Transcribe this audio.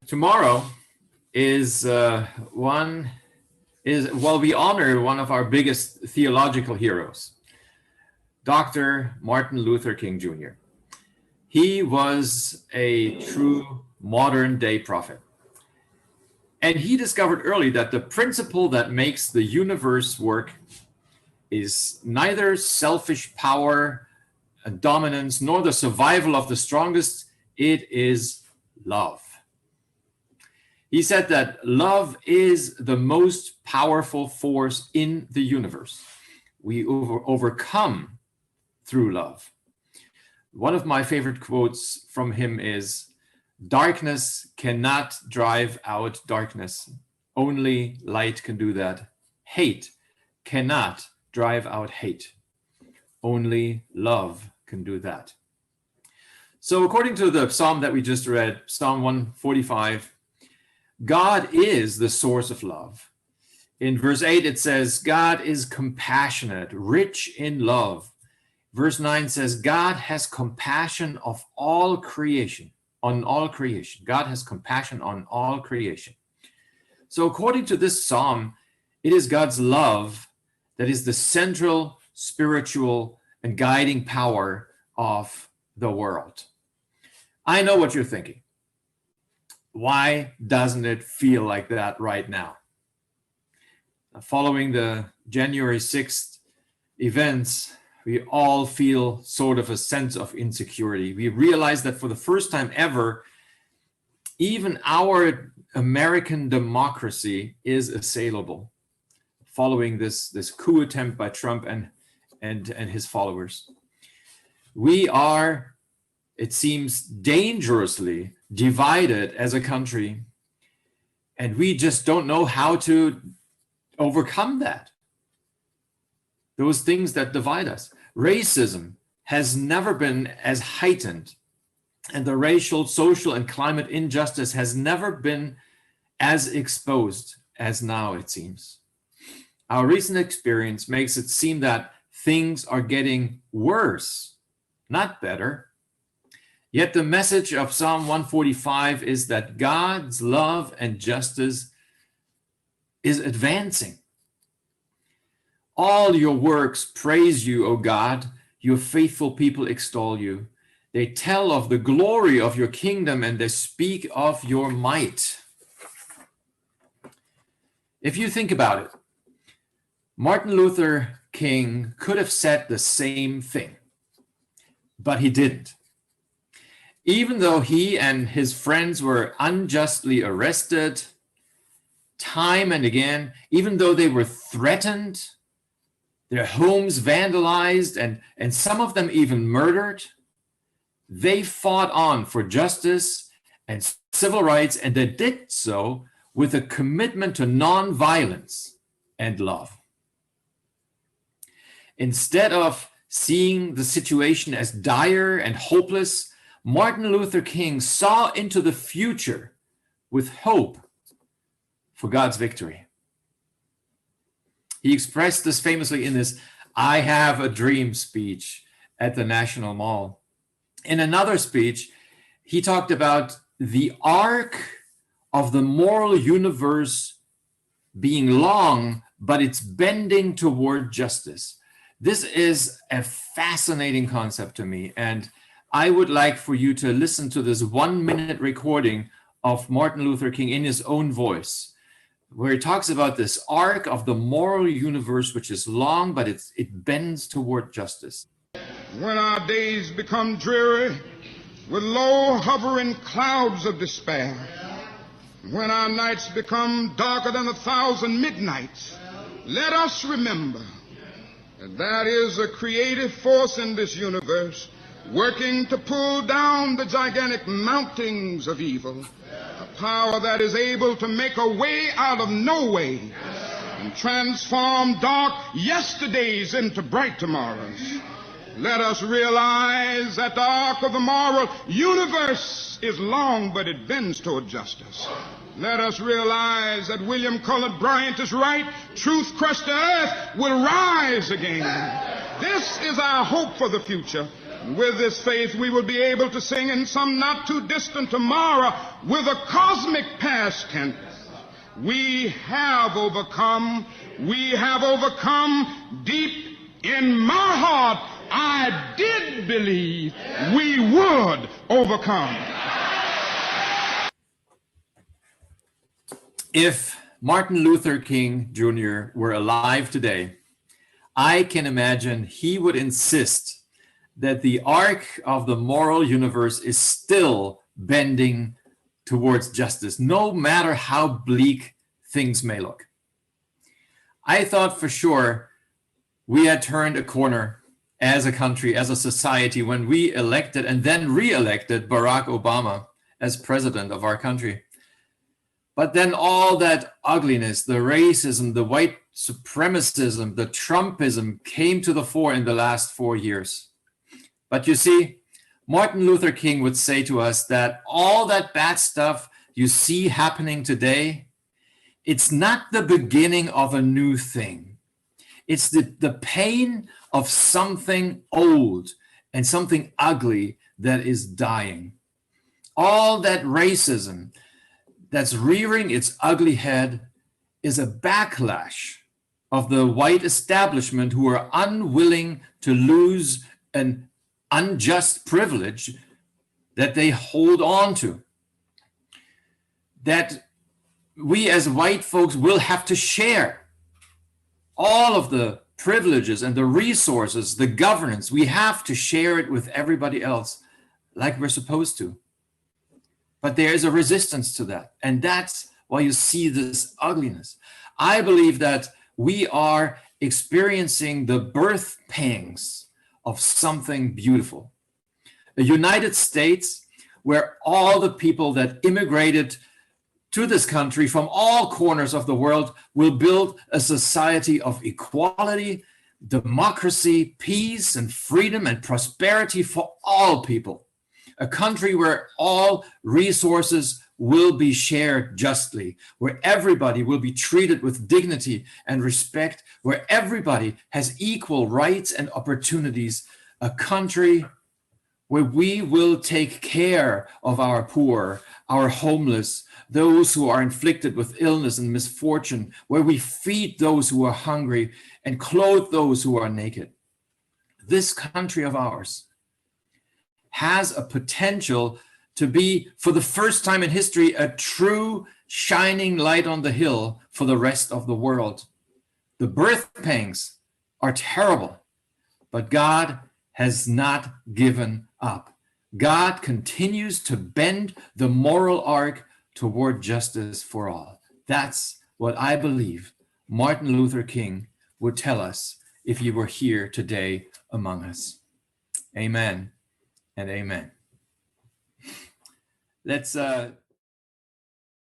Tomorrow is we honor one of our biggest theological heroes, Dr. Martin Luther King Jr. He was a true modern day prophet. And he discovered early that the principle that makes the universe work is neither selfish power and dominance, nor the survival of the strongest. It is love. He said that love is the most powerful force in the universe. We overcome through love. One of my favorite quotes from him is, "Darkness cannot drive out darkness. Only light can do that. Hate cannot drive out hate. Only love can do that." So according to the psalm that we just read, Psalm 145, God is the source of love. In verse 8, it says, God is compassionate, rich in love. Verse 9 says, God has compassion of all creation, on all creation. God has compassion on all creation. So according to this psalm, it is God's love that is the central, spiritual, and guiding power of the world. I know what you're thinking. Why doesn't it feel like that right now? Following the January 6th events, we all feel sort of a sense of insecurity. We realize that for the first time ever, even our American democracy is assailable following this coup attempt by Trump and his followers. We are, it seems, dangerously divided as a country, and we just don't know how to overcome that. Those things that divide us. Racism has never been as heightened, and the racial, social, and climate injustice has never been as exposed as now, it seems. Our recent experience makes it seem that things are getting worse, not better. Yet the message of Psalm 145 is that God's love and justice is advancing. All your works praise you, O God. Your faithful people extol you. They tell of the glory of your kingdom and they speak of your might. If you think about it, Martin Luther King could have said the same thing, but he didn't. Even though he and his friends were unjustly arrested time and again, even though they were threatened, their homes vandalized, and some of them even murdered, they fought on for justice and civil rights, and they did so with a commitment to nonviolence and love. Instead of seeing the situation as dire and hopeless, Martin Luther King saw into the future with hope for God's victory. He expressed this famously in his "I Have a Dream" speech at the National Mall. In another speech, he talked about the arc of the moral universe being long, but it's bending toward justice. This is a fascinating concept to me, and I would like for you to listen to this 1-minute recording of Martin Luther King in his own voice, where he talks about this arc of the moral universe, which is long, but it bends toward justice. When our days become dreary with low hovering clouds of despair, when our nights become darker than 1,000 midnights, let us remember that there is a creative force in this universe working to pull down the gigantic mountains of evil, a power that is able to make a way out of no way and transform dark yesterdays into bright tomorrows. Let us realize that the arc of the moral universe is long, but it bends toward justice. Let us realize that William Cullen Bryant is right. Truth crushed to earth will rise again. This is our hope for the future. With this faith, we will be able to sing in some not too distant tomorrow with a cosmic past tense. We have overcome. We have overcome. Deep in my heart, I did believe we would overcome. If Martin Luther King Jr. were alive today, I can imagine he would insist that the arc of the moral universe is still bending towards justice, no matter how bleak things may look. I thought for sure we had turned a corner as a country, as a society, when we elected and then re-elected Barack Obama as president of our country. But then all that ugliness, the racism, the white supremacism, the Trumpism came to the fore in the last 4 years. But you see, Martin Luther King would say to us that all that bad stuff you see happening today, it's not the beginning of a new thing. It's the pain of something old and something ugly that is dying. All that racism that's rearing its ugly head is a backlash of the white establishment who are unwilling to lose an unjust privilege that they hold on to, that we as white folks will have to share all of the privileges and the resources, the governance. We have to share it with everybody else like we're supposed to. But there is a resistance to that, and that's why you see this ugliness. I believe that we are experiencing the birth pangs of something beautiful. A United States where all the people that immigrated to this country from all corners of the world will build a society of equality, democracy, peace, and freedom and prosperity for all people. A country where all resources will be shared justly, where everybody will be treated with dignity and respect, where everybody has equal rights and opportunities, a country where we will take care of our poor, our homeless, those who are inflicted with illness and misfortune, where we feed those who are hungry and clothe those who are naked. This country of ours has a potential to be, for the first time in history, a true shining light on the hill for the rest of the world. The birth pangs are terrible, but God has not given up. God continues to bend the moral arc toward justice for all. That's what I believe Martin Luther King would tell us if he were here today among us. Amen and amen. Let's